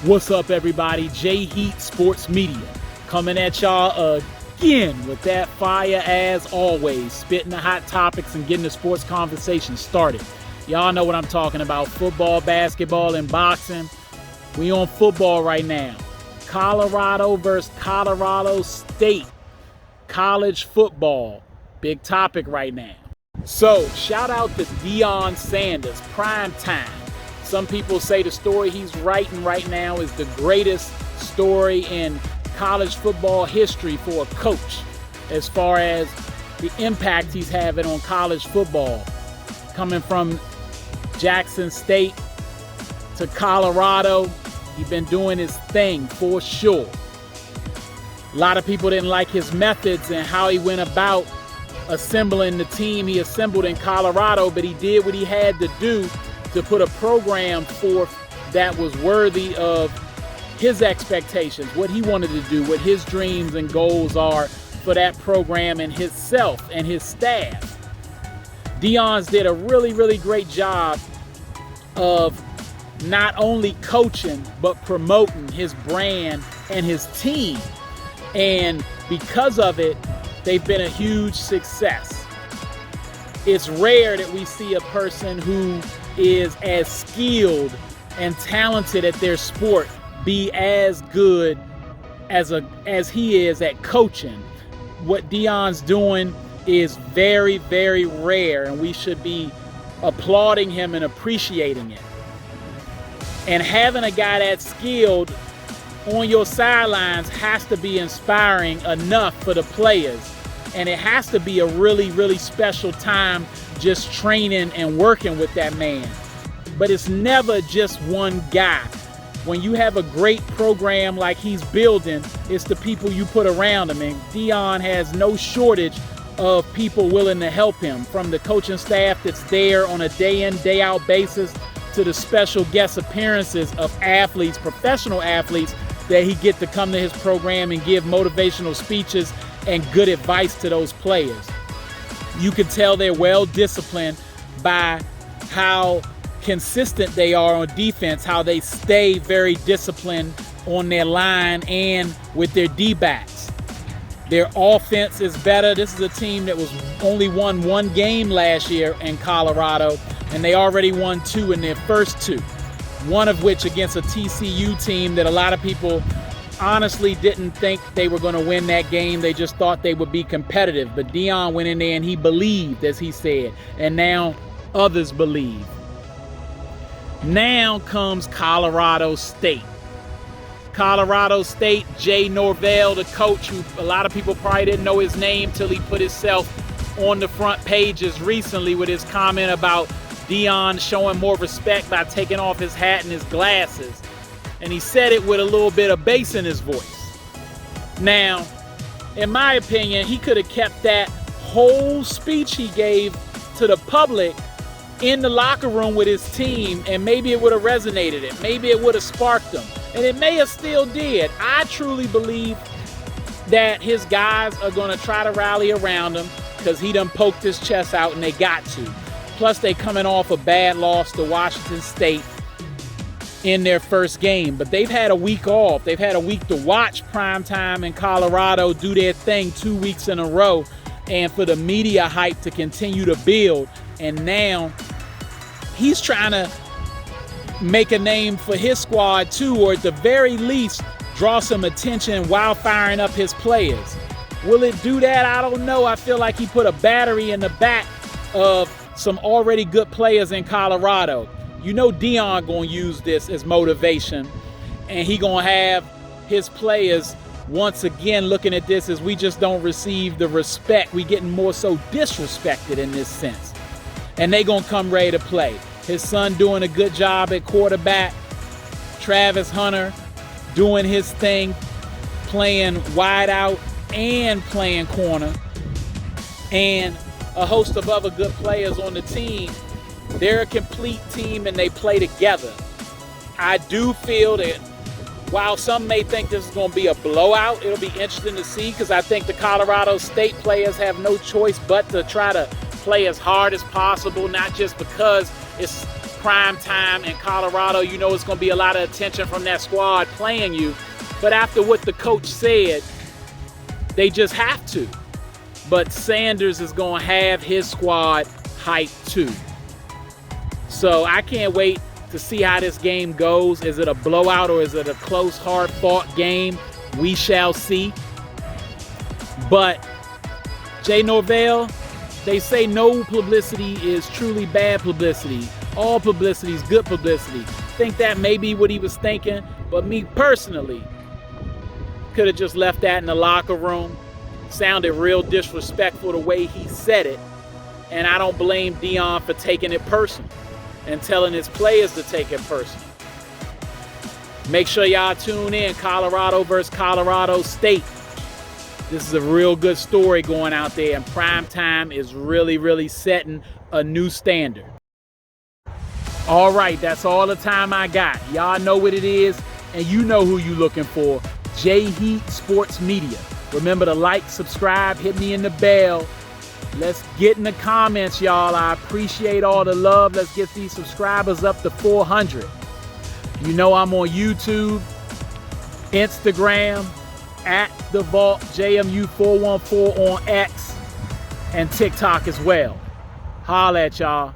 What's up, everybody? J Heat Sports Media coming at y'all again with that fire as always, spitting the hot topics and getting the sports conversation started. Y'all know what I'm talking about: football, basketball, and boxing. We on football right now. Colorado versus Colorado State. College football. Big topic right now. So, shout out to Deion Sanders, prime time. Some people say the story he's writing right now is the greatest story in college football history for a coach, as far as the impact he's having on college football. Coming from Jackson State to Colorado, he's been doing his thing for sure. A lot of people didn't like his methods and how he went about assembling the team he assembled in Colorado, but he did what he had to do to put a program forth that was worthy of his expectations, what he wanted to do, what his dreams and goals are for that program and himself and his staff. Deion's did a really, really great job of not only coaching, but promoting his brand and his team. And because of it, they've been a huge success. It's rare that we see a person who is as skilled and talented at their sport be as good as he is at coaching. What Deion's doing is very, very rare, and we should be applauding him and appreciating it. And having a guy that's skilled on your sidelines has to be inspiring enough for the players. And it has to be a really, really special time just training and working with that man. But it's never just one guy. When you have a great program like he's building, it's the people you put around him. And Deion has no shortage of people willing to help him, from the coaching staff that's there on a day-in, day-out basis to the special guest appearances of athletes, professional athletes, that he get to come to his program and give motivational speeches and good advice to those players. You can tell they're well disciplined by how consistent they are on defense, how they stay very disciplined on their line and with their D-backs. Their offense is better. This is a team that was only won one game last year in Colorado, and they already won two in their first two. One of which against a TCU team that a lot of people honestly didn't think they were going to win that game. They just thought they would be competitive. But Deion went in there and he believed, as he said, and now others believe. Now comes Colorado State. Colorado State, Jay Norvell, the coach, who a lot of people probably didn't know his name till he put himself on the front pages recently with his comment about Deion showing more respect by taking off his hat and his glasses. And he said it with a little bit of bass in his voice. Now, in my opinion, he could have kept that whole speech he gave to the public in the locker room with his team, and maybe it would have resonated it. Maybe it would have sparked them. And it may have still did. I truly believe that his guys are going to try to rally around him because he done poked his chest out and they got to. Plus, they coming off a bad loss to Washington State in their first game. But they've had a week off. They've had a week to watch primetime in Colorado do their thing 2 weeks in a row, and for the media hype to continue to build. And now he's trying to make a name for his squad too, or at the very least draw some attention while firing up his players. Will it do that? I don't know. I feel like he put a battery in the back of some already good players in Colorado. You know Deion gonna use this as motivation, and he gonna have his players once again looking at this as we just don't receive the respect. We getting more so disrespected in this sense. And they gonna come ready to play. His son doing a good job at quarterback. Travis Hunter doing his thing, playing wide out and playing corner. And a host of other good players on the team. They're a complete team and they play together. I do feel that while some may think this is going to be a blowout, it'll be interesting to see, because I think the Colorado State players have no choice but to try to play as hard as possible, not just because it's prime time in Colorado. You know it's going to be a lot of attention from that squad playing you. But after what the coach said, they just have to. But Sanders is going to have his squad hyped too. So I can't wait to see how this game goes. Is it a blowout or is it a close, hard-fought game? We shall see. But Jay Norvell, they say no publicity is truly bad publicity. All publicity is good publicity. Think that may be what he was thinking, but me personally could have just left that in the locker room. Sounded real disrespectful the way he said it, and I don't blame Deion for taking it personal and telling his players to take it personal. Make sure y'all tune in. Colorado versus Colorado State. This is a real good story going out there, and primetime is really, really setting a new standard. All right, that's all the time I got. Y'all know what it is, and you know who you looking for. J Heat Sports Media. Remember to like, subscribe, hit me in the bell. Let's get in the comments, y'all. I appreciate all the love. Let's get these subscribers up to 400. You know I'm on YouTube, Instagram, at The Vault, JMU414 on X, and TikTok as well. Holla at y'all.